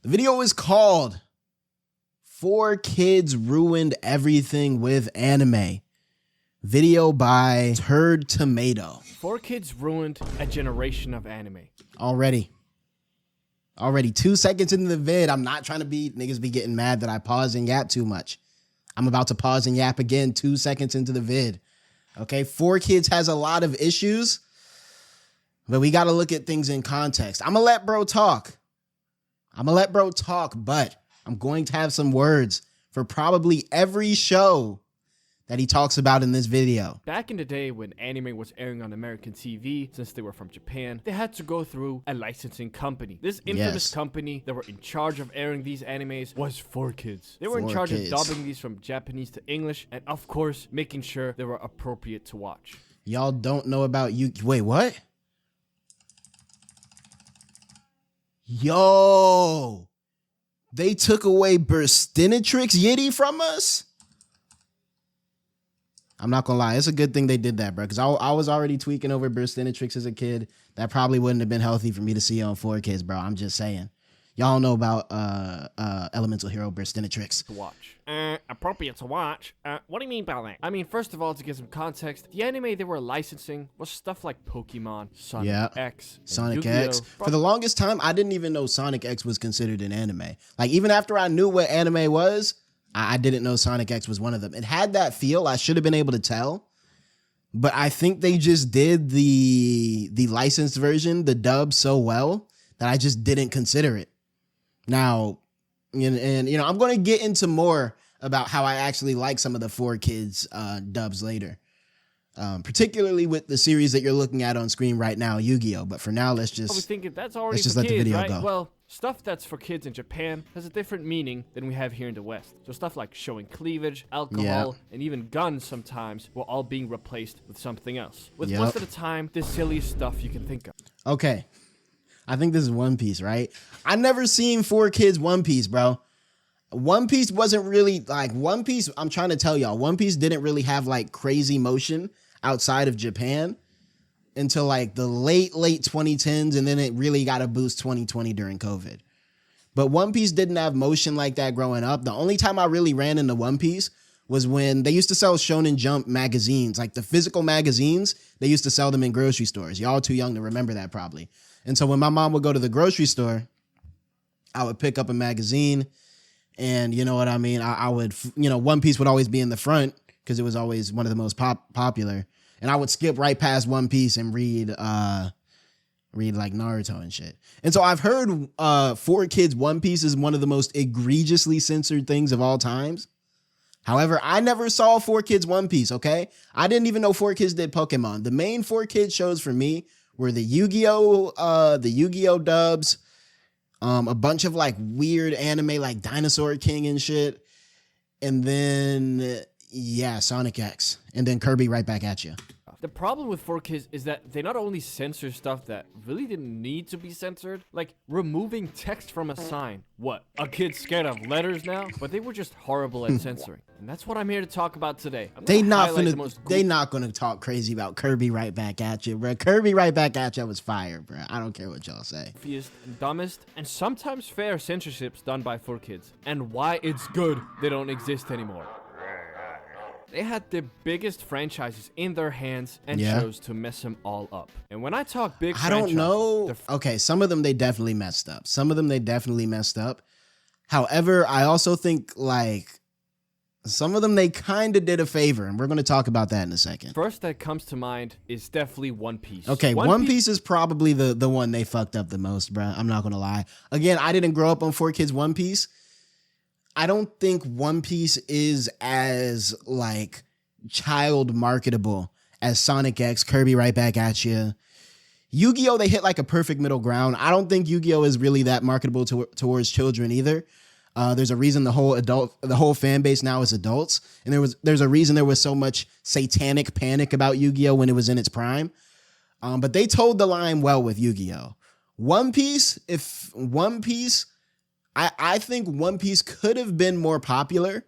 The video is called 4 Kids Ruined Everything with Anime. Video by Turdtomatoe. 4 kids ruined a generation of anime. Already 2 seconds into the vid. I'm not trying to niggas be getting mad that I pause and yap too much. I'm about to pause and yap again 2 seconds into the vid. Okay, 4 Kids has a lot of issues, but we got to look at things in context. I'm gonna let bro talk, but I'm going to have some words for probably every show that he talks about in this video. Back in the day when anime was airing on American TV, since they were from Japan, they had to go through a licensing company. This infamous company that were in charge of airing these animes was 4 Kids. They were in charge of dubbing these from Japanese to English, and of course, making sure they were appropriate to watch. Y'all don't know about you. Wait, what? Yo, they took away Burstinatrix Yiddy from us? I'm not gonna lie, it's a good thing they did that, bro, because I was already tweaking over Burstinatrix as a kid. That probably wouldn't have been healthy for me to see on 4 Kids, bro. I'm just saying. Y'all know about Elemental Hero Burstinatrix. To watch. Appropriate to watch? What do you mean by that? I mean, first of all, to give some context, the anime they were licensing was stuff like Pokemon, Sonic X, Sonic X. For the longest time, I didn't even know Sonic X was considered an anime. Like, even after I knew what anime was, I didn't know Sonic X was one of them. It had that feel. I should have been able to tell. But I think they just did the licensed version, the dub, so well that I just didn't consider it. Now, and you know, I'm going to get into more about how I actually like some of the 4 Kids dubs later. Particularly with the series that you're looking at on screen right now, Yu-Gi-Oh! But for now, let's just that's already let's just for let kids, the video right? go. Well, stuff that's for kids in Japan has a different meaning than we have here in the West. So stuff like showing cleavage, alcohol, and even guns sometimes were all being replaced with something else. With most of the time, the silliest stuff you can think of. Okay. I think this is One Piece, right? I never seen 4 Kids One Piece, bro. One Piece wasn't really like One Piece. I'm trying to tell y'all, One Piece didn't really have like crazy motion outside of Japan until like the late 2010s, and then it really got a boost 2020 during COVID. But One Piece didn't have motion like that growing up. The only time I really ran into One Piece was when they used to sell Shonen Jump magazines, like the physical magazines. They used to sell them in grocery stores. Y'all too young to remember that probably. And so when my mom would go to the grocery store, I would pick up a magazine, and you know what I mean? I would, you know, One Piece would always be in the front because it was always one of the most popular. And I would skip right past One Piece and read like Naruto and shit. And so I've heard 4 Kids One Piece is one of the most egregiously censored things of all times. However, I never saw 4 Kids One Piece, okay? I didn't even know 4 Kids did Pokemon. The main 4 Kids shows for me were the Yu-Gi-Oh dubs, a bunch of like weird anime like Dinosaur King and shit. And then, yeah, Sonic X. And then Kirby right back at you. The problem with 4 Kids is that they not only censor stuff that really didn't need to be censored, like removing text from a sign. What, a kid's scared of letters now? But they were just horrible at censoring. And that's what I'm here to talk about today. They not gonna talk crazy about Kirby right back at you, bro. Kirby right back at you was fire, bro. I don't care what y'all say. And dumbest and sometimes fair censorships done by 4 Kids, and why it's good they don't exist anymore. They had the biggest franchises in their hands and chose to mess them all up. And when I talk big franchises, I don't know. Okay, some of them they definitely messed up. However, I also think like some of them they kind of did a favor, and we're going to talk about that in a second. First that comes to mind is definitely One Piece. Okay, One Piece is probably the one they fucked up the most, bro. I'm not going to lie. Again, I didn't grow up on 4 Kids One Piece. I don't think One Piece is as like child marketable as Sonic X, Kirby right back at you. Yu-Gi-Oh! They hit like a perfect middle ground. I don't think Yu-Gi-Oh! Is really that marketable towards children either. There's a reason the whole fan base now is adults, and there's a reason there was so much satanic panic about Yu-Gi-Oh! When it was in its prime. But they toed the line well with Yu-Gi-Oh! I think One Piece could have been more popular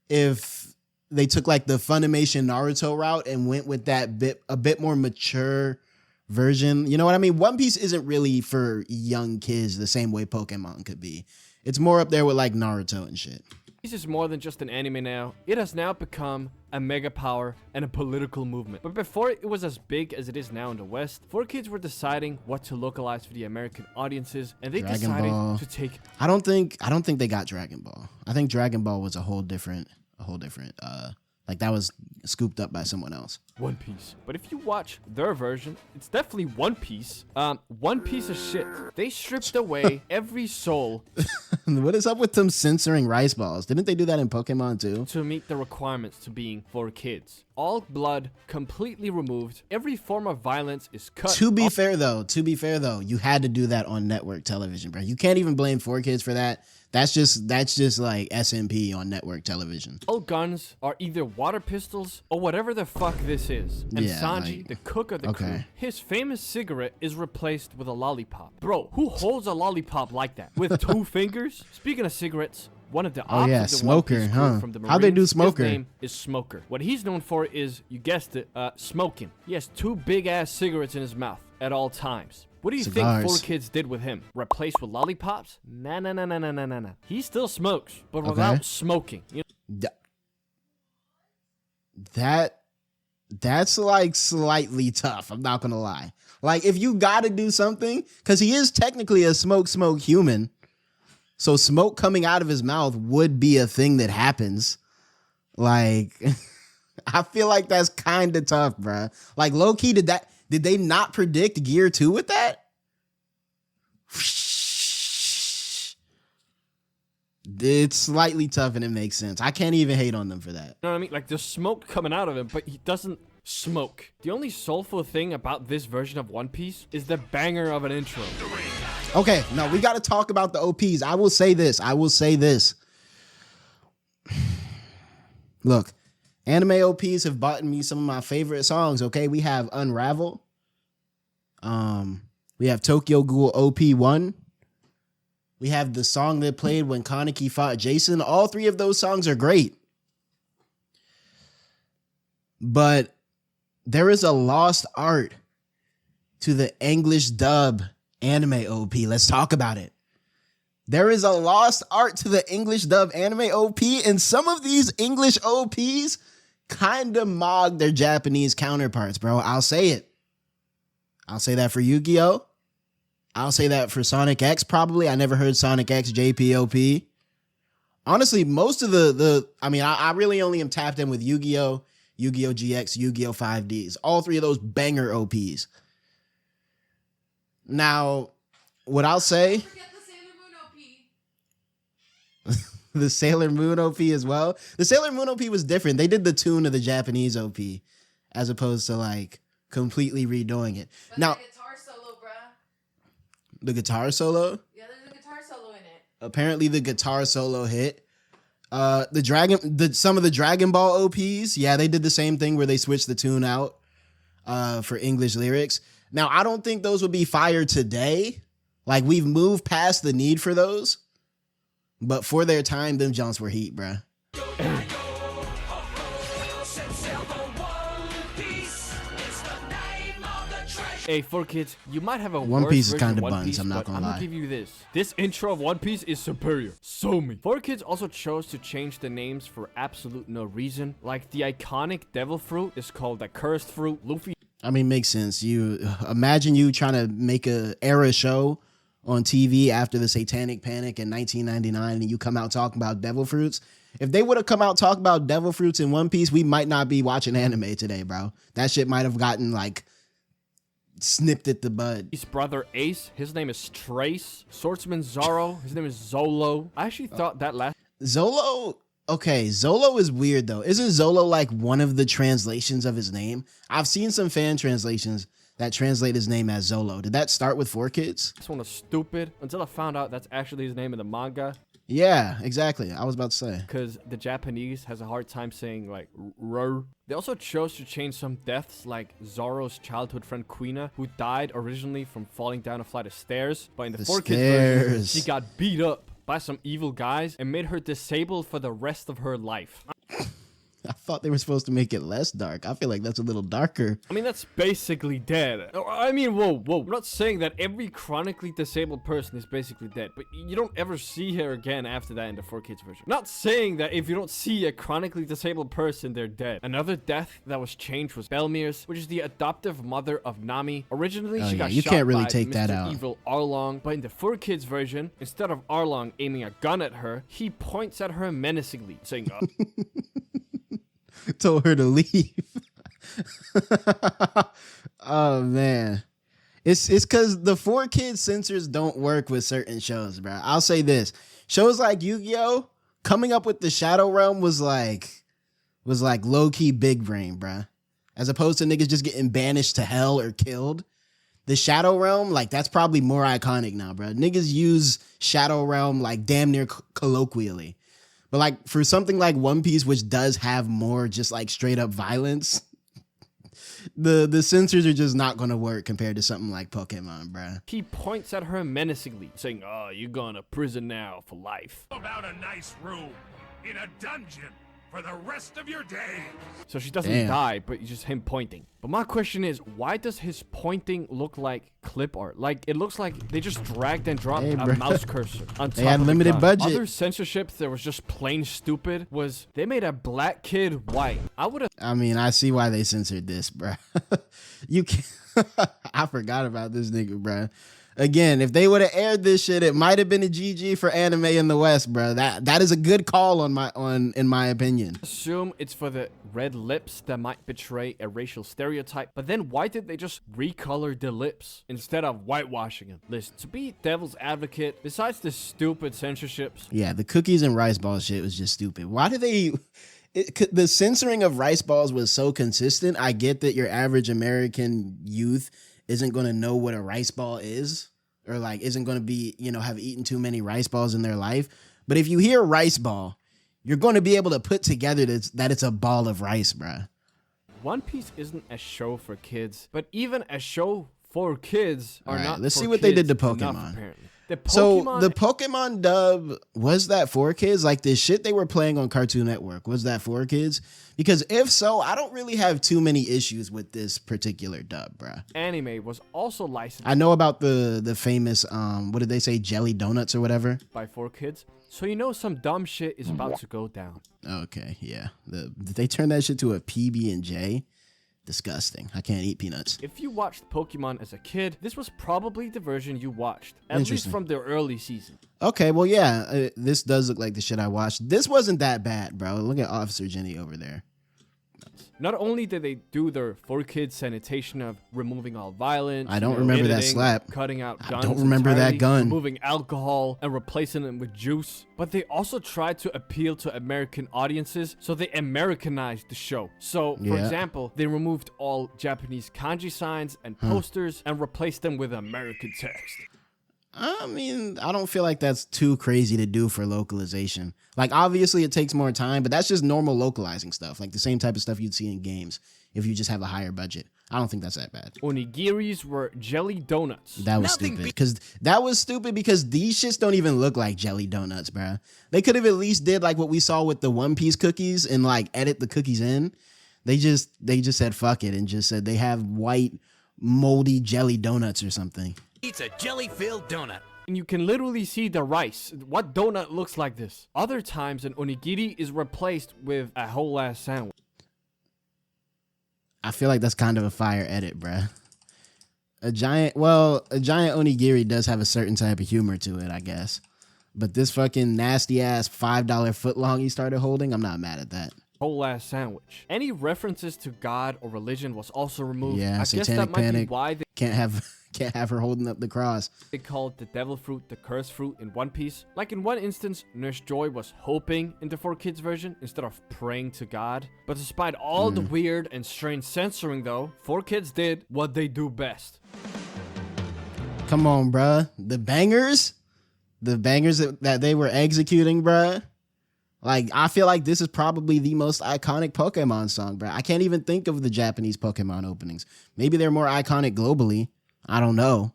if they took like the Funimation Naruto route and went with that a bit more mature version. You know what I mean? One Piece isn't really for young kids the same way Pokemon could be. It's more up there with like Naruto and shit. This is more than just an anime now. It has now become a mega power and a political movement. But before it was as big as it is now in the West, 4Kids were deciding what to localize for the American audiences, and they decided to take. I don't think they got Dragon Ball. I think Dragon Ball was a whole different like that was scooped up by someone else. One Piece. But if you watch their version, it's definitely One Piece. One piece of shit. They stripped away every soul. What is up with them censoring rice balls? Didn't they do that in Pokemon too? To meet the requirements to being for kids. All blood completely removed. Every form of violence is cut. To be fair though, you had to do that on network television, bro. You can't even blame 4Kids for that. That's just like SMP on network television. All guns are either water pistols or whatever the fuck this is. And yeah, Sanji, like, the cook of the crew, his famous cigarette is replaced with a lollipop. Bro, who holds a lollipop like that? With 2 fingers? Speaking of cigarettes, one of the Smoker, huh? From the Marines, how'd they do Smoker? His name is Smoker. What he's known for is, you guessed it, smoking. He has 2 big ass cigarettes in his mouth at all times. What do you think 4Kids did with him? Replaced with lollipops? Nah. He still smokes, but without smoking. You know? That's like slightly tough. I'm not gonna lie. Like if you gotta do something, because he is technically a smoke human, so smoke coming out of his mouth would be a thing that happens. Like I feel like that's kind of tough, bruh. Like low key, did they not predict Gear 2 with that? It's slightly tough and it makes sense. I can't even hate on them for that. You know what I mean? Like there's smoke coming out of him, but he doesn't smoke. The only soulful thing about this version of One Piece is the banger of an intro. Okay, no, we got to talk about the OPs. I will say this. Look, anime OPs have bought me some of my favorite songs, okay? We have Unravel. We have Tokyo Ghoul OP1. We have the song that played when Kaneki fought Jason. All 3 of those songs are great. But there is a lost art to the English dub anime OP. Let's talk about it. There is a lost art to the English dub anime OP, and some of these English OPs kind of mog their Japanese counterparts, bro. I'll say it. I'll say that for Yu-Gi-Oh! I'll say that for Sonic X, probably. I never heard Sonic X JPOP. Honestly, most of I really only am tapped in with Yu-Gi-Oh!, Yu-Gi-Oh! GX, Yu-Gi-Oh! 5Ds. All 3 of those banger OPs. Now, what I'll say... Don't forget the Sailor Moon OP. The Sailor Moon OP as well. The Sailor Moon OP was different. They did the tune of the Japanese OP as opposed to like completely redoing it. But now, the guitar solo, bruh. The guitar solo? Yeah, there's a guitar solo in it. Apparently the guitar solo hit. Some of the Dragon Ball OPs, yeah, they did the same thing where they switched the tune out for English lyrics. Now, I don't think those would be fire today. Like, we've moved past the need for those. But for their time, them Jones were heat, bruh. Hey, 4Kids, you might have a One worse Piece is version kind of One buns, Piece, I'm not but gonna lie. I'm gonna give you this. This intro of One Piece is superior. So me. 4Kids also chose to change the names for absolute no reason. Like the iconic devil fruit is called the cursed fruit. Luffy. I mean, makes sense. You imagine you trying to make a era show on TV after the Satanic Panic in 1999 and you come out talking about devil fruits. If they would have come out talking about devil fruits in One Piece, we might not be watching anime today, bro. That shit might have gotten like snipped at the bud. His brother Ace, his name is Trace. Swordsman Zoro, his name is Zolo. I actually thought that last Zolo. Okay, Zolo is weird though. Isn't Zolo like one of the translations of his name? I've seen some fan translations that translate his name as Zolo. Did that start with 4Kids? one was stupid until I found out that's actually his name in the manga. Yeah, exactly. I was about to say. Because the Japanese has a hard time saying like "r." They also chose to change some deaths, like Zoro's childhood friend Quina, who died originally from falling down a flight of stairs. But in the 4Kids version, she got beat up by some evil guys and made her disabled for the rest of her life. I thought they were supposed to make it less dark. I feel like that's a little darker. I mean, that's basically dead. I mean, whoa. I'm not saying that every chronically disabled person is basically dead, but you don't ever see her again after that in the 4Kids version. Not saying that if you don't see a chronically disabled person, they're dead. Another death that was changed was Belmir's, which is the adoptive mother of Nami. Originally, she got you shot can't really by take Mr. that out. Evil Arlong, but in the 4Kids version, instead of Arlong aiming a gun at her, he points at her menacingly, saying, Told her to leave. Oh man, it's because the 4Kids censors don't work with certain shows, bro. I'll say this: shows like Yu-Gi-Oh, coming up with the Shadow Realm was like low key big brain, bro. As opposed to niggas just getting banished to hell or killed. The Shadow Realm, like, that's probably more iconic now, bro. Niggas use Shadow Realm like damn near colloquially. But like for something like One Piece, which does have more just like straight up violence, the censors are just not gonna work compared to something like Pokemon, bro. He points at her menacingly, saying, you're going to prison now for life. About a nice room in a dungeon for the rest of your day. So she doesn't die, but it's just him pointing. But my question is, why does his pointing look like clip art? Like, it looks like they just dragged and dropped a mouse cursor on top. They had limited budget. Other censorship that was just plain stupid was they made a black kid white. I mean, I see why they censored this, bro. You can't. I forgot about this nigga, bro. Again, if they would have aired this shit, it might have been a GG for anime in the West, bro. That is a good call in my opinion. Assume it's for the red lips that might betray a racial stereotype, but then why did they just recolor the lips instead of whitewashing them? Listen, to be devil's advocate, besides the stupid censorships, yeah, the cookies and rice ball shit was just stupid. Why did they? The censoring of rice balls was so consistent. I get that your average American youth isn't going to know what a rice ball is, or like isn't going to be, have eaten too many rice balls in their life. But if you hear rice ball, you're going to be able to put together that it's a ball of rice, bruh. One Piece isn't a show for kids, but even a show for kids are not. Let's see what they did to Pokemon. Enough, apparently. So the Pokemon dub, was that for kids? Like the shit they were playing on Cartoon Network, was that for kids? Because if so, I don't really have too many issues with this particular dub, bruh. Anime was also licensed. I know about the famous, what did they say, jelly donuts or whatever? By 4Kids. So you know some dumb shit is about to go down. Okay, yeah. Did they turn that shit to a PB&J? Disgusting. I can't eat peanuts. If you watched Pokemon as a kid, this was probably the version you watched, at least from the early season. Okay, well, yeah, this does look like the shit I watched. This wasn't that bad, bro. Look at Officer Jenny over there. Not only did they do their 4Kids sanitation of removing all violence, I don't remember that slap. Cutting out guns, I don't remember that gun. Removing alcohol and replacing them with juice, but they also tried to appeal to American audiences, so they Americanized the show. So, for example, they removed all Japanese kanji signs and posters and replaced them with American text. I mean, I don't feel like that's too crazy to do for localization. Like, obviously, it takes more time, but that's just normal localizing stuff. Like the same type of stuff you'd see in games if you just have a higher budget. I don't think that's that bad. Onigiris were jelly donuts. That was stupid. Because these shits don't even look like jelly donuts, bro. They could have at least did like what we saw with the One Piece cookies and like edit the cookies in. They just said fuck it and just said they have white moldy jelly donuts or something. It's a jelly-filled donut. And you can literally see the rice. What donut looks like this? Other times, an onigiri is replaced with a whole ass sandwich. I feel like that's kind of a fire edit, bruh. A giant onigiri does have a certain type of humor to it, I guess. But this fucking nasty ass $5 footlong he started holding, I'm not mad at that. Whole ass sandwich. Any references to God or religion was also removed. Yeah, I Satanic guess that might Panic. be why they Can't have her holding up the cross. They called the devil fruit the curse fruit in One Piece. Like in one instance, Nurse Joy was hoping in the 4Kids version instead of praying to God. But despite all the weird and strange censoring though, 4Kids did what they do best. Come on, bruh. The bangers that they were executing, bruh. Like, I feel like this is probably the most iconic Pokemon song, bruh. I can't even think of the Japanese Pokemon openings. Maybe they're more iconic globally. I don't know.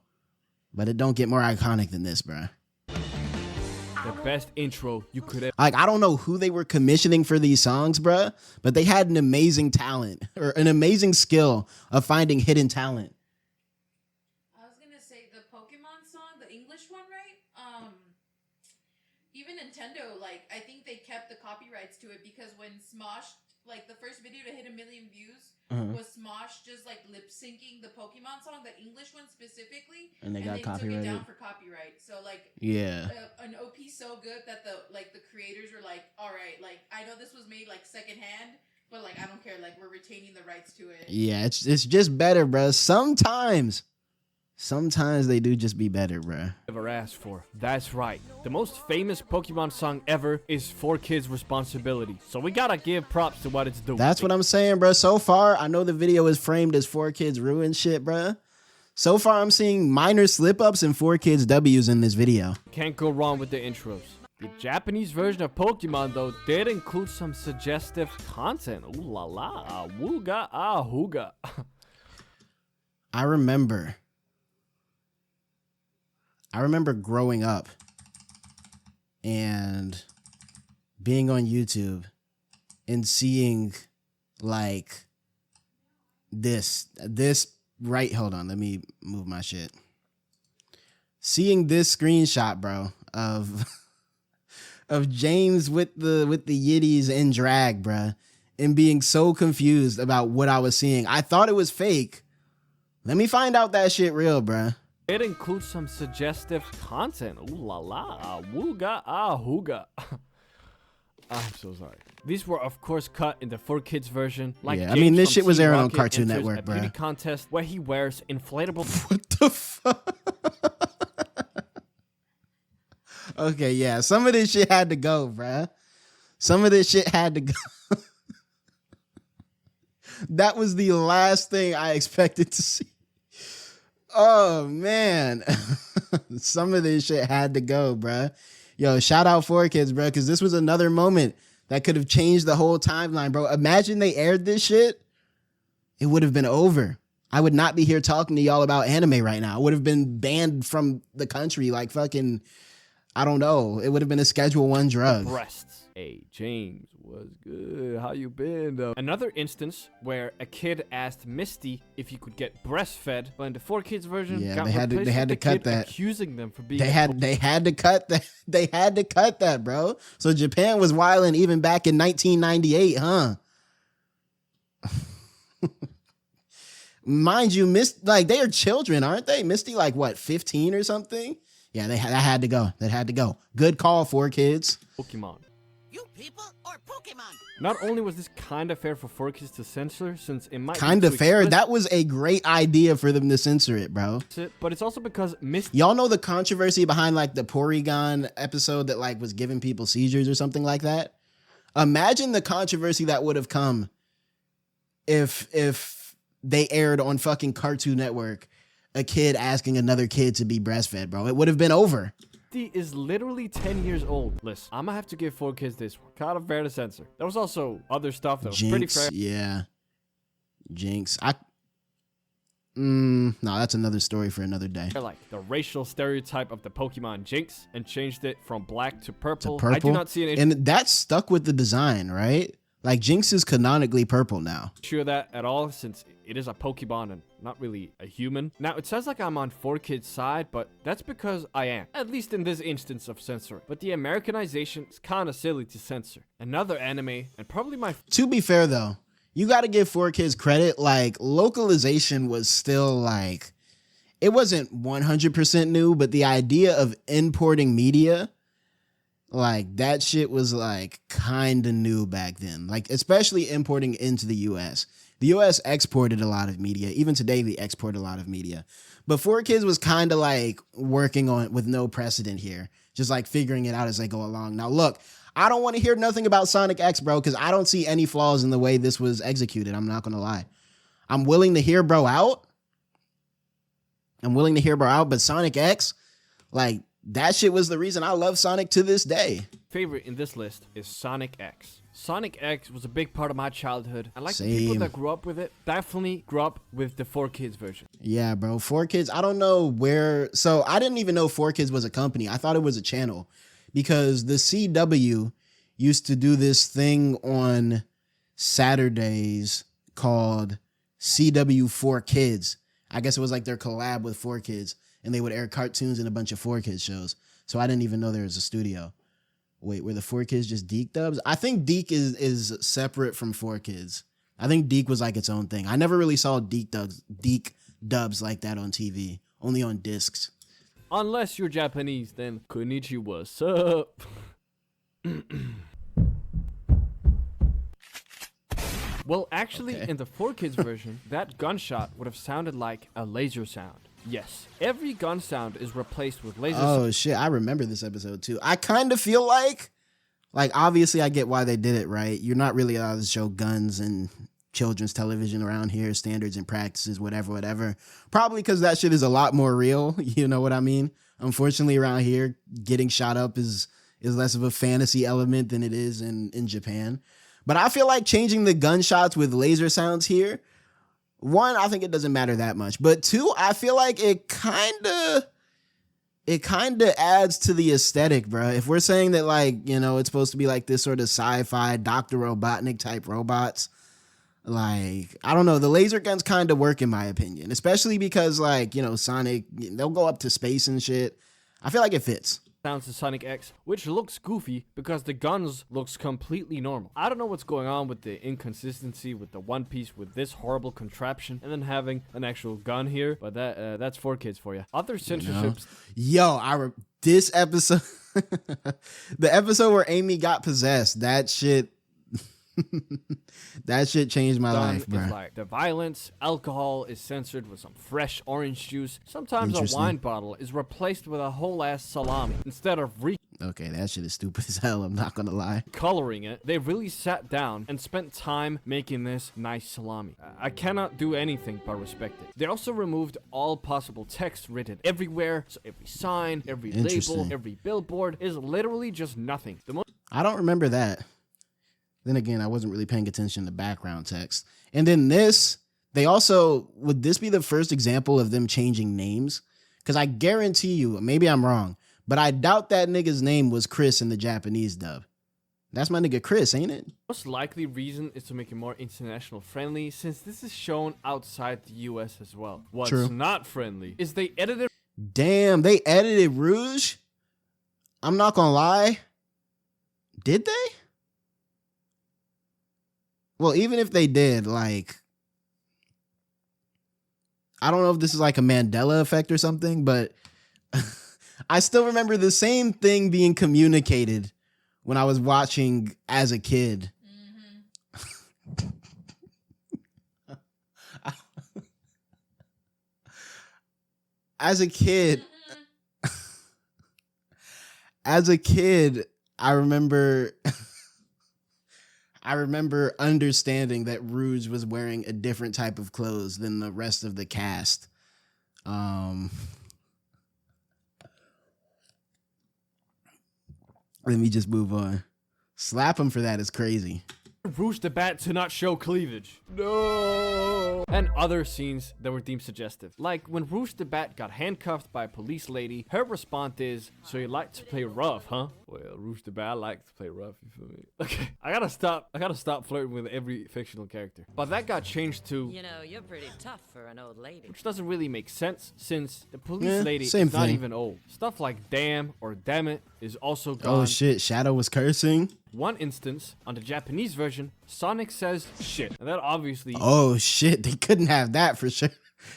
But it don't get more iconic than this, bruh. The best intro you could ever. Like, I don't know who they were commissioning for these songs, bruh, but they had an amazing talent or an amazing skill of finding hidden talent. I was gonna say the Pokemon song, the English one, right? Even Nintendo, like, I think they kept the copyrights to it because when Smosh, like, the first video to hit 1 million views was Smosh just like lip syncing the Pokemon song, the English one specifically, and they got took copyrighted. it down for copyright. So like, yeah, an OP so good that the creators were like, all right, like I know this was made like secondhand, but like I don't care, like we're retaining the rights to it. Yeah, it's just better, bruh. Sometimes they do just be better, bruh. Ever asked for. That's right. The most famous Pokemon song ever is 4Kids' responsibility. So we gotta give props to what it's doing. That's what I'm saying, bruh. So far, I know the video is framed as 4Kids ruin shit, bruh. So far, I'm seeing minor slip-ups and 4Kids W's in this video. Can't go wrong with the intros. The Japanese version of Pokemon, though, did include some suggestive content. Ooh la la, wooga hooga. I remember growing up and being on YouTube and seeing like this right. Hold on, let me move my shit. Seeing this screenshot, bro, of James with the Yiddies in drag, bro, and being so confused about what I was seeing. I thought it was fake. Let me find out that shit real, bro. It includes some suggestive content. Ooh la la, wooga hooga. I'm so sorry. These were, of course, cut in the 4Kids version. Like yeah, James I mean, this from shit was Team airing on Rocket Cartoon enters Network, a bro. beauty contest where he wears inflatable. What the fuck? Okay, yeah, some of this shit had to go, bruh. Some of this shit had to go. That was the last thing I expected to see. Oh, man. Some of this shit had to go, bruh. Yo, shout out 4Kids, bruh, because this was another moment that could have changed the whole timeline, bro. Imagine they aired this shit. It would have been over. I would not be here talking to y'all about anime right now. I would have been banned from the country like fucking, I don't know. It would have been a Schedule 1 drug. Breasts. Hey, James, what's good? How you been, though? Another instance where a kid asked Misty if he could get breastfed, but in the 4Kids version, Yeah, got they had to replaced with the cut kid that. accusing them for being. They had to cut that. They had to cut that, bro. So Japan was wilding even back in 1998, huh? Mind you, like they are children, aren't they? Misty, like what, 15 or something? Yeah, that had to go. That had to go. Good call, 4Kids. Pokemon. You people or Pokemon? Not only was this kind of fair for 4Kids to censor, since it might Kind be of too fair. explicit, That was a great idea for them to censor it, bro. but it's also because Misty. Y'all know the controversy behind like the Porygon episode that like was giving people seizures or something like that? Imagine the controversy that would have come if they aired on fucking Cartoon Network a kid asking another kid to be breastfed, bro. It would have been over. Is literally 10 years old. Listen, I'm gonna have to give 4Kids this one. Kind of fair to censor. There was also other stuff that was pretty fair. Yeah. Jinx. No, that's another story for another day. Like the racial stereotype of the Pokemon Jinx and changed it from black to purple. To purple? I do not see an issue And that stuck with the design, right? Like Jinx is canonically purple now. with that at all, since it is a Pokemon and not really a human. Now, it sounds like I'm on 4Kids' side, but that's because I am. At least in this instance of censoring. But the Americanization is kind of silly to censor. Another anime, and probably my... To be fair, though, you got to give 4Kids credit. Like, localization was still, like... It wasn't 100% new, but the idea of importing media... Like, that shit was, like, kind of new back then. Like, especially importing into the U.S. The U.S. exported a lot of media. Even today, they export a lot of media. But 4Kids was kind of, like, working on it with no precedent here. Just, like, figuring it out as they go along. Now, look, I don't want to hear nothing about Sonic X, bro, because I don't see any flaws in the way this was executed. I'm not going to lie. I'm willing to hear bro out. But Sonic X, like... That shit was the reason I love Sonic to this day. Favorite in this list is Sonic X. Sonic X was a big part of my childhood. I like Same. the people that grew up with it. Definitely grew up with the 4Kids version. Yeah, bro. 4Kids, I don't know where. So I didn't even know 4Kids was a company. I thought it was a channel because the CW used to do this thing on Saturdays called CW 4Kids. I guess it was like their collab with 4Kids, and they would air cartoons and a bunch of 4Kids shows. So I didn't even know there was a studio. Wait, were the 4Kids just Deke dubs? I think Deke is separate from 4Kids. I think Deke was like its own thing. I never really saw Deke dubs like that on TV, only on discs. Unless you're Japanese, then konnichiwa, what's up? Well, actually, in the 4Kids version, that gunshot would have sounded like a laser sound. Yes, every gun sound is replaced with laser sound. Oh, shit, I remember this episode, too. I kind of feel like, obviously, I get why they did it, right? You're not really allowed to show guns and children's television around here, standards and practices, whatever. Probably because that shit is a lot more real, you know what I mean? Unfortunately, around here, getting shot up is less of a fantasy element than it is in Japan. But I feel like changing the gunshots with laser sounds here, one, I think it doesn't matter that much. But two, I feel like it kind of adds to the aesthetic, bro. If we're saying that, like, you know, it's supposed to be like this sort of sci-fi Dr. Robotnik type robots, like, I don't know, the laser guns kind of work in my opinion, especially because, like, you know, Sonic, they'll go up to space and shit. I feel like it fits. Sounds to Sonic X, which looks goofy because the guns looks completely normal. I don't know what's going on with the inconsistency with the One Piece with this horrible contraption and then having an actual gun here, but that's 4Kids for you. Other censorships. This episode, the episode where Amy got possessed, that shit changed my life, bro. Like the violence, alcohol is censored with some fresh orange juice. Sometimes a wine bottle is replaced with a whole ass salami instead of okay, that shit is stupid as hell, I'm not gonna lie. Coloring it. They really sat down and spent time making this nice salami. I cannot do anything but respect it. They also removed all possible text written everywhere, so every sign, every label, every billboard is literally just nothing. I don't remember that. Then again, I wasn't really paying attention to background text. And then would this be the first example of them changing names? Because I guarantee you, maybe I'm wrong, but I doubt that nigga's name was Chris in the Japanese dub. That's my nigga Chris, ain't it? Most likely reason is to make it more international friendly, since this is shown outside the US as well. What's not friendly is they edited... Damn, they edited Rouge? I'm not gonna lie. Did they? Well, even if they did, like, I don't know if this is like a Mandela effect or something, but I still remember the same thing being communicated when I was watching as a kid. As a kid, I remember understanding that Rouge was wearing a different type of clothes than the rest of the cast. Let me just move on. Slap him for that is crazy. Rouge the Bat to not show cleavage. No. And other scenes that were deemed suggestive. Like when Rouge the Bat got handcuffed by a police lady, her response is, "So you like to play rough, huh?" Well, Rouge the Bat, I like to play rough, you feel me? Okay, I gotta stop flirting with every fictional character. But that got changed to, you know, you're pretty tough for an old lady. Which doesn't really make sense since the police lady is not even old. Stuff like damn or damn it is also gone. Oh shit, Shadow was cursing. One instance, on the Japanese version, Sonic says shit. And that obviously... Oh shit, they couldn't have that for sure.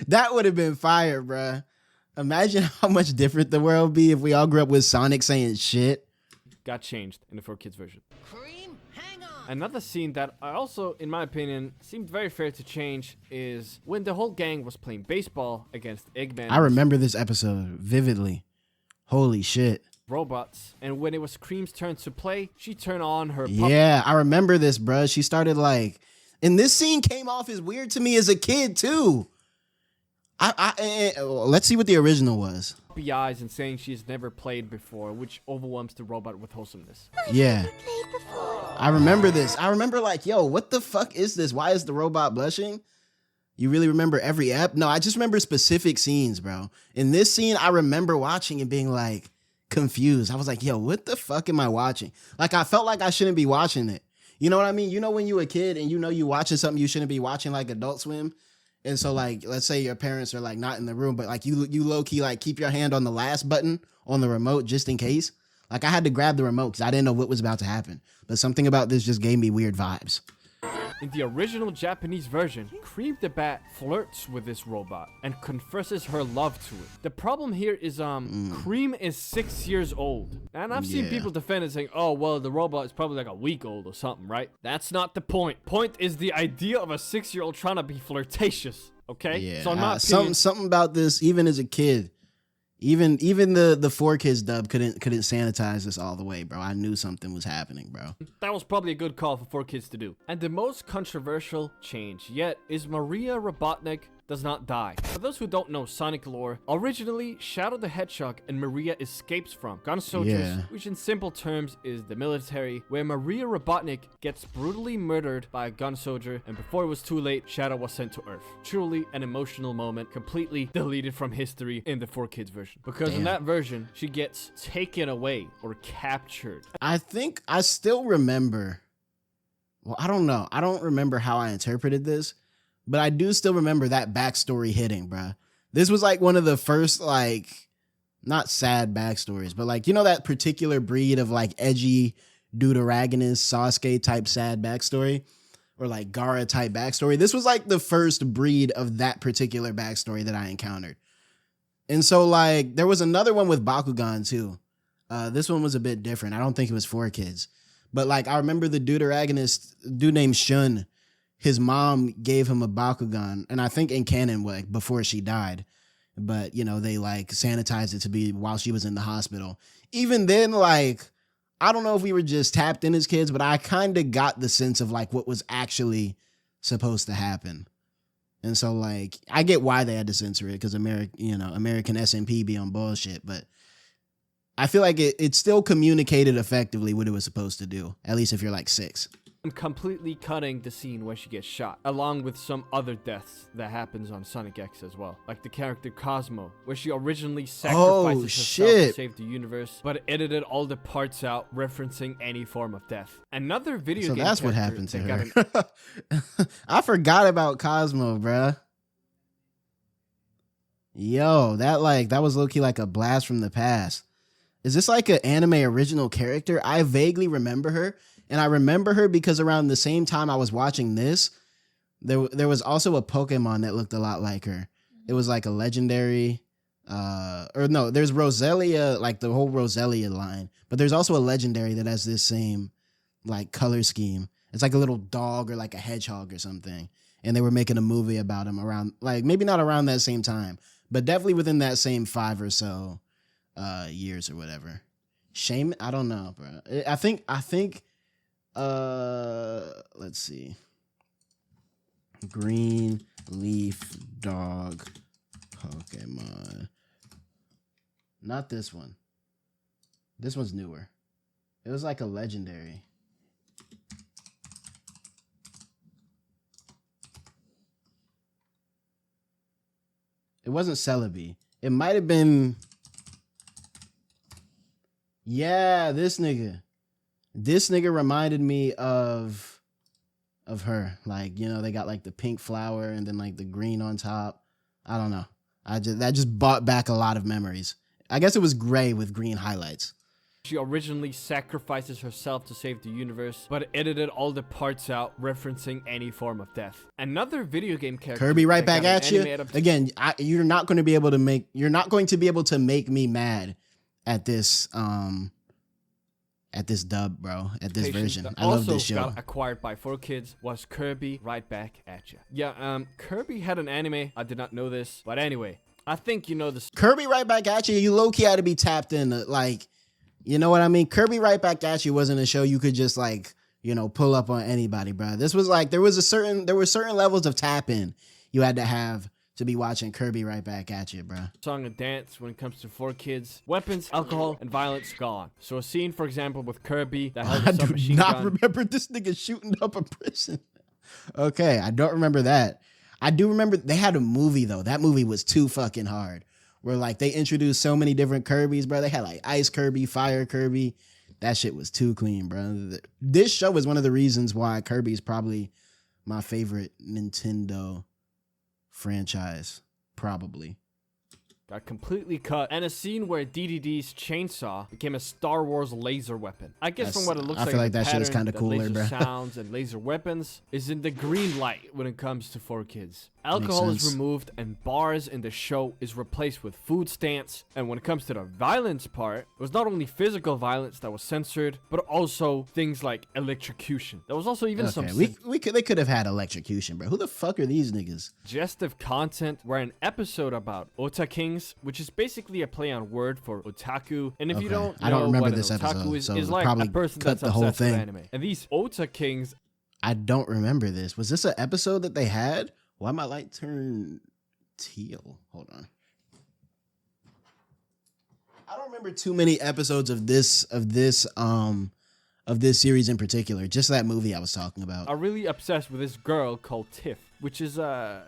That would have been fire, bruh. Imagine how much different the world would be if we all grew up with Sonic saying shit. Got changed in the 4Kids version. Cream, hang on. Another scene that I also, in my opinion, seemed very fair to change is when the whole gang was playing baseball against Eggman. I remember this episode vividly. Holy shit. Robots, and when it was Cream's turn to play, she turned on her Yeah, I remember this, bruh. She started like, and this scene came off as weird to me as a kid too. Let's see what the original was. Puppy eyes and saying she's never played before, which overwhelms the robot with wholesomeness. Yeah, I remember this. I remember like, yo, what the fuck is this? Why is the robot blushing? You really remember every ep? No, I just remember specific scenes, bro. In this scene, I remember watching and being like, confused. I was like, yo, what the fuck am I watching? Like, I felt like I shouldn't be watching it. You know what I mean? You know, when you a kid and you know you watching something you shouldn't be watching, like Adult Swim. And so, like, let's say your parents are like not in the room, but like you low key like keep your hand on the last button on the remote just in case. Like, I had to grab the remote because I didn't know what was about to happen. But something about this just gave me weird vibes. In the original Japanese version, Cream the Bat flirts with this robot and confesses her love to it. The problem here is Cream is 6 years old. And I've seen people defend it saying, oh, well, the robot is probably like a week old or something, right? That's not the point. Point is the idea of a 6-year-old trying to be flirtatious, okay? Yeah, so not something about this, even as a kid, even the 4Kids dub couldn't sanitize this all the way, bro. I knew something was happening, bro. That was probably a good call for 4Kids to do. And the most controversial change yet is Maria Robotnik does not die. For those who don't know Sonic lore, originally Shadow the Hedgehog and Maria escapes from gun soldiers, which in simple terms is the military, where Maria Robotnik gets brutally murdered by a gun soldier, and before it was too late, Shadow was sent to Earth. Truly an emotional moment, completely deleted from history in the 4Kids version. Because in that version, she gets taken away or captured. I think I still remember, well, I don't know. I don't remember how I interpreted this, but I do still remember that backstory hitting, bruh. This was like one of the first, like, not sad backstories, but like, you know, that particular breed of like edgy deuteragonist Sasuke type sad backstory, or like Gaara type backstory. This was like the first breed of that particular backstory that I encountered. And so like, there was another one with Bakugan too. This one was a bit different. I don't think it was 4Kids, but like, I remember the deuteragonist dude named Shun. His mom gave him a Bakugan, and I think in canon, like, before she died, but, you know, they, like, sanitized it to be while she was in the hospital. Even then, like, I don't know if we were just tapped in as kids, but I kind of got the sense of, like, what was actually supposed to happen. And so, like, I get why they had to censor it, because American SMP be on bullshit, but I feel like it still communicated effectively what it was supposed to do, at least if you're, like, 6. I'm completely cutting the scene where she gets shot, along with some other deaths that happens on Sonic X as well. Like the character Cosmo, where she originally sacrifices herself to save the universe, but edited all the parts out referencing any form of death. Another video game that's what happened to her. I forgot about Cosmo, bruh. Yo, that was low-key like a blast from the past. Is this like an anime original character? I vaguely remember her. And I remember her because around the same time I was watching this, there was also a Pokemon that looked a lot like her. It was like a legendary, there's Roselia, like the whole Roselia line. But there's also a legendary that has this same like color scheme. It's like a little dog or like a hedgehog or something. And they were making a movie about him around, like maybe not around that same time, but definitely within that same 5 or so years or whatever. Shame, I don't know, bro. I think. Let's see. Green leaf dog Pokemon. Not this one. This one's newer. It was like a legendary. It wasn't Celebi. It might have been. Yeah, this nigga. This nigga reminded me of her. Like, you know, they got like the pink flower and then like the green on top. I don't know. That just brought back a lot of memories. I guess it was gray with green highlights. She originally sacrifices herself to save the universe, but edited all the parts out referencing any form of death. Another video game character. Kirby right back at you. Again, you're not going to be able to make me mad at this dub, bro, at this version. I love this show. Also got acquired by 4Kids was Kirby Right Back at You. Yeah, Kirby had an anime. I did not know this, but anyway, I think you know this. Kirby Right Back at You. You low key had to be tapped in, like, you know what I mean? Kirby Right Back at You wasn't a show you could just like, you know, pull up on anybody, bro. This was like there were certain levels of tap in you had to have to be watching Kirby Right Back at You, bro. Song and dance when it comes to 4Kids. Weapons, alcohol, and violence gone. So a scene, for example, with Kirby that held a submachine gun. I do not remember this nigga shooting up a prison. Okay, I don't remember that. I do remember they had a movie though. That movie was too fucking hard. where like they introduced so many different Kirbys, bro. They had like Ice Kirby, Fire Kirby. That shit was too clean, bro. This show is one of the reasons why Kirby is probably my favorite Nintendo franchise, probably. Got completely cut, and a scene where DDD's chainsaw became a Star Wars laser weapon. I guess from what it looks like, I feel like that shit is kind of cooler, laser bro. sounds and laser weapons is in the green light when it comes to 4Kids. Alcohol is removed, and bars in the show is replaced with food stands. And when it comes to the violence part, it was not only physical violence that was censored, but also things like electrocution. There was also even some they could have had electrocution, bro. Who the fuck are these niggas? suggestive content, where an episode about Otakings, which is basically a play on word for otaku. And if you don't know I don't remember what this an otaku episode, is, so is like probably a person cut that's the whole obsessed with thing. anime. And these Otakings, I don't remember this. Was this an episode that they had? Why my light turn teal? Hold on. I don't remember too many episodes of this series in particular. Just that movie I was talking about. are really obsessed with this girl called Tiff, which is a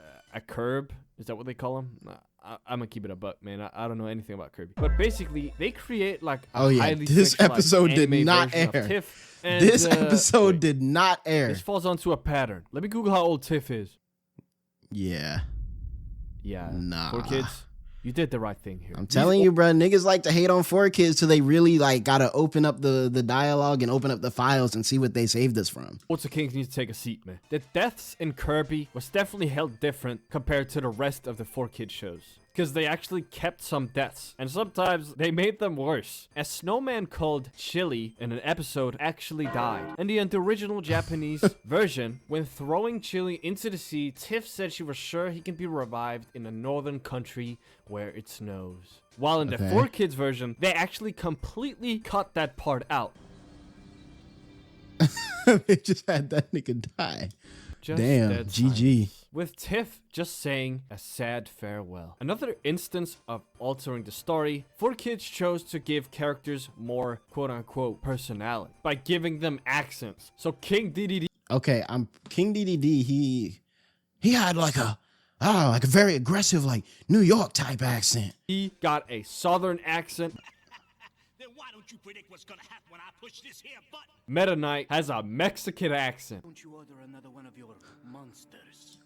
curb. Is that what they call him? I'm gonna keep it a buck, man. I don't know anything about Kirby. But basically, they create like a highly this sexualized episode did anime not version of air. Tiff, and, This episode wait, did not air. This falls onto a pattern. Let me Google how old Tiff is. Yeah. Yeah. Nah. 4Kids, you did the right thing here. I'm telling you, bro, niggas like to hate on 4Kids till they really like gotta open up the dialogue and open up the files and see what they saved us from. Otakings needs to take a seat, man. The deaths in Kirby was definitely held different compared to the rest of the 4Kids shows, because they actually kept some deaths, and sometimes they made them worse. A snowman called Chili in an episode actually died. And in the original Japanese version, when throwing Chili into the sea, Tiff said she was sure he can be revived in a northern country where it snows. While in the 4Kids version, they actually completely cut that part out. They just had that nigga die. Just Damn, dead GG. silence. With Tiff just saying a sad farewell. Another instance of altering the story, 4Kids chose to give characters more quote-unquote personality by giving them accents. So King DDD... Okay, King DDD, he had like a very aggressive like New York type accent. He got a southern accent. Then why don't you predict what's gonna happen when I push this here button? Meta Knight has a Mexican accent. Don't you order another one of your monsters?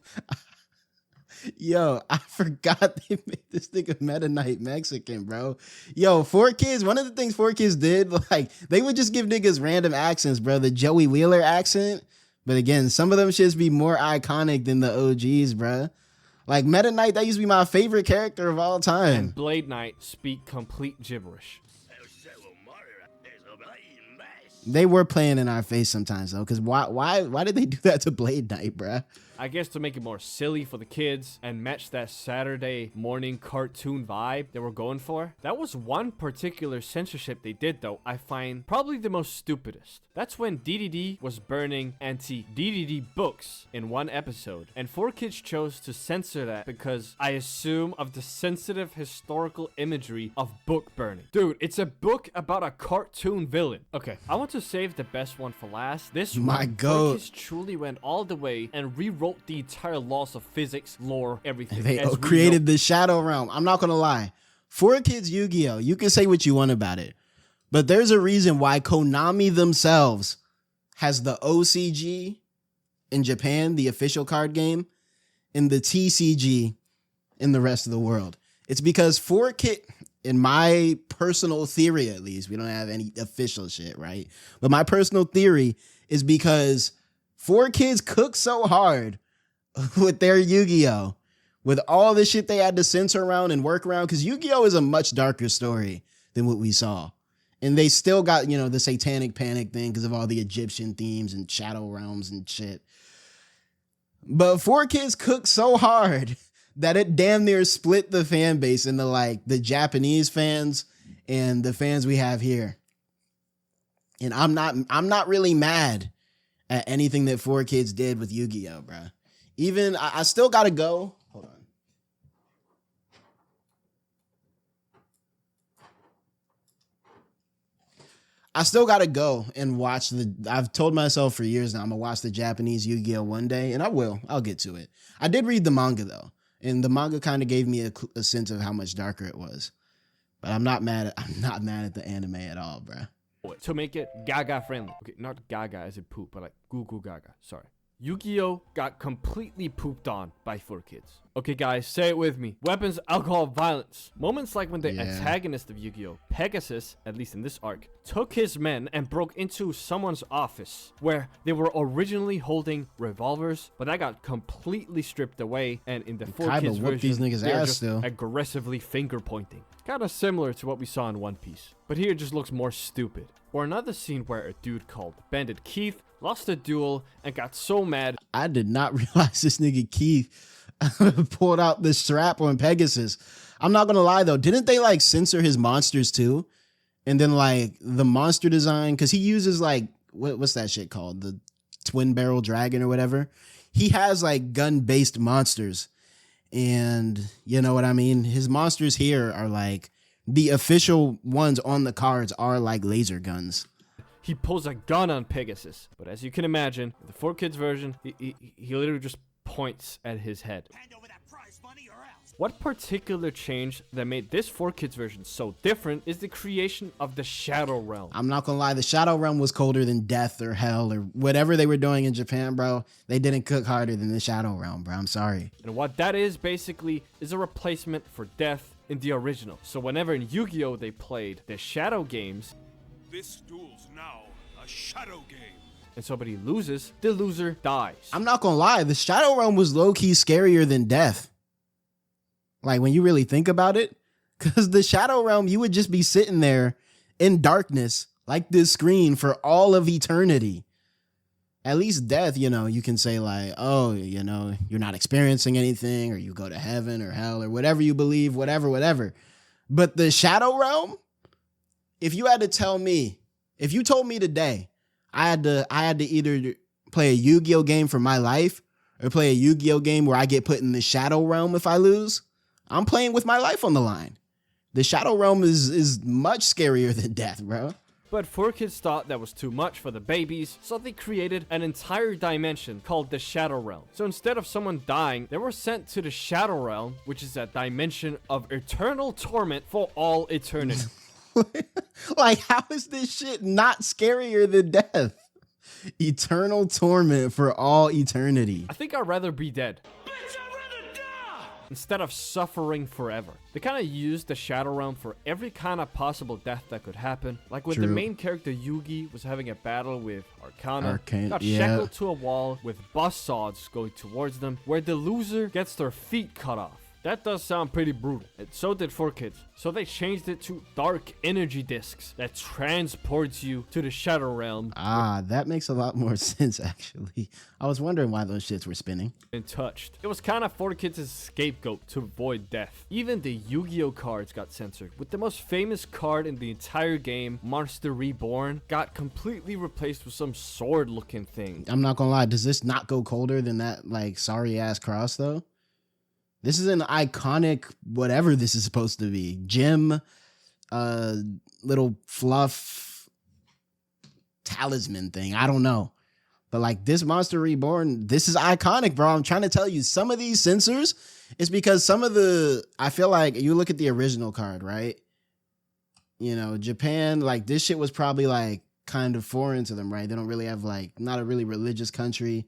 Yo, I forgot they made this nigga Meta Knight Mexican, bro. Yo, 4Kids, one of the things 4Kids did, like, they would just give niggas random accents, bro. The Joey Wheeler accent. But again, some of them shits be more iconic than the OGs, bro. Like, Meta Knight, that used to be my favorite character of all time. And Blade Knight speak complete gibberish. They were playing in our face sometimes, though, because why did they do that to Blade Knight, bro? I guess to make it more silly for the kids and match that Saturday morning cartoon vibe they were going for. That was one particular censorship they did, though, I find probably the most stupidest. That's when DDD was burning anti-DDD books in one episode, and 4Kids chose to censor that because I assume of the sensitive historical imagery of book burning. Dude, it's a book about a cartoon villain. Okay, I want to save the best one for last. This My one, goat. 4Kids truly went all the way and rewrote the entire laws of physics, lore, everything. They As we created know- the Shadow Realm. I'm not gonna lie. 4Kids Yu-Gi-Oh! You can say what you want about it, but there's a reason why Konami themselves has the OCG in Japan, the official card game, and the TCG in the rest of the world. It's because 4Kids, in my personal theory at least, we don't have any official shit, right? But my personal theory is because 4Kids cook so hard with their Yu-Gi-Oh! With all the shit they had to censor around and work around, because Yu-Gi-Oh! Is a much darker story than what we saw. And they still got, you know, the satanic panic thing because of all the Egyptian themes and shadow realms and shit. But 4Kids cooked so hard that it damn near split the fan base into like the Japanese fans and the fans we have here. And I'm not really mad at anything that 4Kids did with Yu-Gi-Oh, bro. Even I still gotta go. Hold on. I still gotta go and watch I've told myself for years now I'm gonna watch the Japanese Yu-Gi-Oh one day, and I will. I'll get to it. I did read the manga though. And the manga kind of gave me a sense of how much darker it was. But I'm not mad at the anime at all, bruh. To make it Gaga friendly. Okay, not Gaga as in poop, but like Goo Goo Gaga. Sorry. Yu-Gi-Oh! Got completely pooped on by 4Kids. Okay, guys, say it with me. Weapons, alcohol, violence. Moments like when the antagonist of Yu-Gi-Oh! Pegasus, at least in this arc, took his men and broke into someone's office where they were originally holding revolvers, but that got completely stripped away, and in the 4Kids version, these niggas' they're ass just still. aggressively finger pointing. Kind of similar to what we saw in One Piece, but here it just looks more stupid. Or another scene where a dude called Bandit Keith lost a duel and got so mad. I did not realize this nigga Keith pulled out the strap on Pegasus. I'm not gonna lie though, didn't they like censor his monsters too? And then like the monster design, because he uses like what's that shit called? The twin barrel dragon or whatever. He has like gun-based monsters. And you know what I mean? His monsters here are like the official ones on the cards are like laser guns. He pulls a gun on Pegasus, but as you can imagine, the 4Kids version, he literally just points at his head. Hand over that prize money or else. What particular change that made this 4Kids version so different is the creation of the Shadow Realm. I'm not gonna lie, the Shadow Realm was colder than death or hell or whatever they were doing in Japan, bro. They didn't cook harder than the Shadow Realm, bro. I'm sorry. And what that is basically is a replacement for death in the original. So whenever in Yu-Gi-Oh! They played the Shadow games, This duel's now a shadow game. and somebody loses, the loser dies. I'm not gonna lie, the Shadow Realm was low-key scarier than death. Like when you really think about it, because the Shadow Realm, you would just be sitting there in darkness like this screen for all of eternity. At least death, you know, you can say like, oh, you know, you're not experiencing anything, or you go to heaven or hell or whatever you believe, whatever. But the Shadow Realm, if you had to tell me, if you told me today, I had to either play a Yu-Gi-Oh game for my life or play a Yu-Gi-Oh game where I get put in the Shadow Realm if I lose, I'm playing with my life on the line. The Shadow Realm is much scarier than death, bro. But 4Kids thought that was too much for the babies, so they created an entire dimension called the Shadow Realm. So instead of someone dying, they were sent to the Shadow Realm, which is a dimension of eternal torment for all eternity. Like, how is this shit not scarier than death? Eternal torment for all eternity. I think I'd rather be dead. Instead of suffering forever. They kind of used the Shadow Realm for every kind of possible death that could happen. Like when the main character Yugi was having a battle with Arcana, got shackled to a wall with buzz saws going towards them, where the loser gets their feet cut off. That does sound pretty brutal, and so did 4Kids. So they changed it to dark energy discs that transports you to the Shadow Realm. Ah, that makes a lot more sense, actually. I was wondering why those shits were spinning. And touched. It was kind of 4Kids' scapegoat to avoid death. Even the Yu-Gi-Oh cards got censored, with the most famous card in the entire game, Monster Reborn, got completely replaced with some sword-looking thing. I'm not gonna lie, does this not go colder than that, like, sorry-ass cross, though? This is an iconic whatever this is supposed to be. Gem, little fluff talisman thing. I don't know. But like this Monster Reborn, this is iconic, bro. I'm trying to tell you, some of these censors is because some of the, I feel like you look at the original card, right? You know, Japan, like this shit was probably like kind of foreign to them, right? They don't really have like, not a really religious country.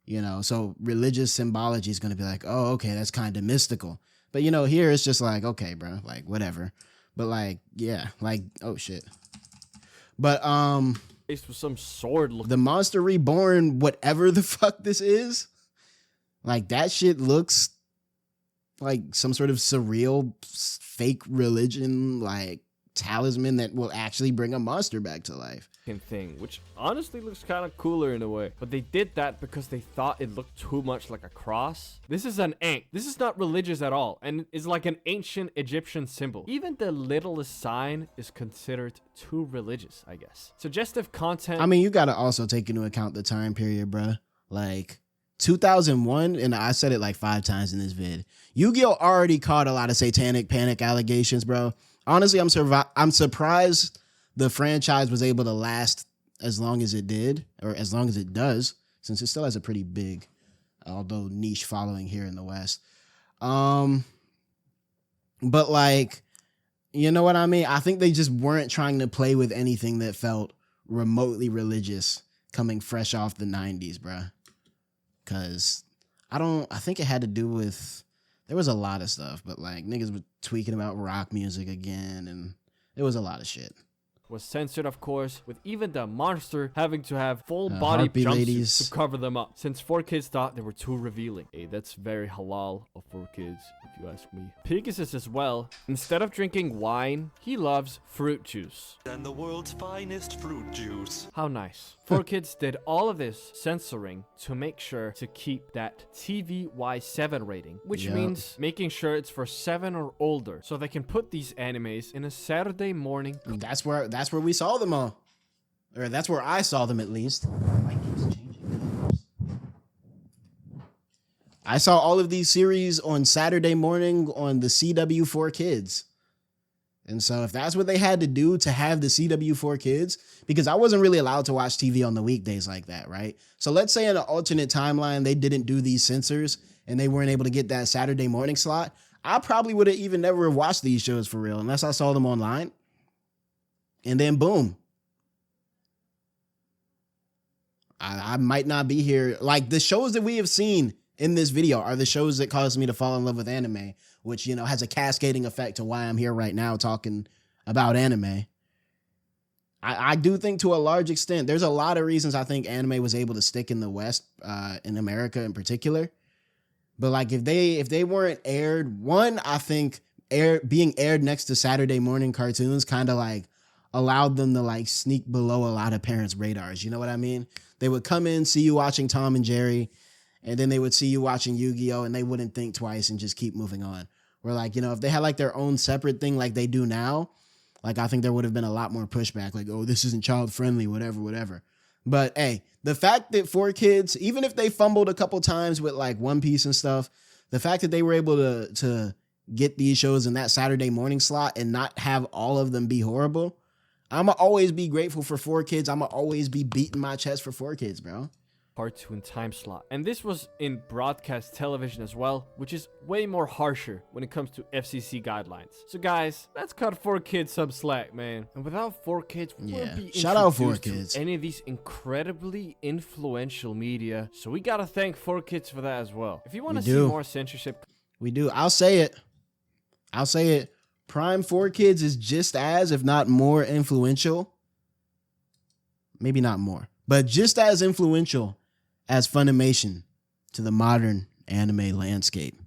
You know, so religious symbology is going to be like, oh, okay, that's kind of mystical. But, you know, here it's just like, okay, bro, like, whatever. But, like, yeah, like, oh, shit. But, Faced with some sword looking. the Monster Reborn, whatever the fuck this is, like, that shit looks like some sort of surreal fake religion, like, talisman that will actually bring a monster back to life. Thing, which honestly looks kind of cooler in a way, but they did that because they thought it looked too much like a cross. This is an ankh. This is not religious at all, and is like an ancient Egyptian symbol. Even the littlest sign is considered too religious, I guess. Suggestive content. I mean, you got to also take into account the time period, bruh. Like 2001, and I said it like 5 times in this vid. Yu-Gi-Oh already caught a lot of satanic panic allegations, bro. Honestly, I'm surprised the franchise was able to last as long as it did, or as long as it does, since it still has a pretty big, although niche following here in the West. But like, you know what I mean? I think they just weren't trying to play with anything that felt remotely religious coming fresh off the 90s, bruh. Cause I think it had to do with, there was a lot of stuff, but like niggas were tweaking about rock music again, and there was a lot of shit. Was censored, of course, with even the monster having to have full body jumpsuits to cover them up, since 4Kids thought they were too revealing. Hey, that's very halal of 4Kids, if you ask me. Pegasus as well, instead of drinking wine, he loves fruit juice. And the world's finest fruit juice. How nice. 4Kids did all of this censoring to make sure to keep that TVY7 rating, which means making sure it's for 7 or older, so they can put these animes in a Saturday morning. That's where we saw them all. Or that's where I saw them, at least. Light keeps changing colors. I saw all of these series on Saturday morning on the CW4Kids. And so if that's what they had to do to have the CW4Kids, because I wasn't really allowed to watch TV on the weekdays like that, right? So let's say in an alternate timeline, they didn't do these censors and they weren't able to get that Saturday morning slot, I probably would have even never watched these shows for real unless I saw them online. And then boom. I might not be here. Like the shows that we have seen in this video are the shows that caused me to fall in love with anime, which, you know, has a cascading effect to why I'm here right now talking about anime. I do think to a large extent, there's a lot of reasons I think anime was able to stick in the West, in America in particular. But like if they weren't aired, one, I think being aired next to Saturday morning cartoons kind of like allowed them to like sneak below a lot of parents' radars. You know what I mean? They would come in, see you watching Tom and Jerry, and then they would see you watching Yu-Gi-Oh! And they wouldn't think twice and just keep moving on. Where like, you know, if they had like their own separate thing like they do now, like I think there would have been a lot more pushback. Like, oh, this isn't child friendly, whatever. But hey, the fact that 4Kids, even if they fumbled a couple times with like One Piece and stuff, the fact that they were able to get these shows in that Saturday morning slot and not have all of them be horrible, I'ma always be grateful for 4Kids. I'ma always be beating my chest for 4Kids, bro. Cartoon time slot. And this was in broadcast television as well, which is way more harsher when it comes to FCC guidelines. So guys, let's cut 4Kids some slack, man. And without 4Kids, we wouldn't be shout out introduced 4Kids to any of these incredibly influential media. So we gotta thank 4Kids for that as well. If you want to see more censorship, we do. I'll say it. Prime 4Kids is just as, if not more, influential. Maybe not more, but just as influential as Funimation to the modern anime landscape.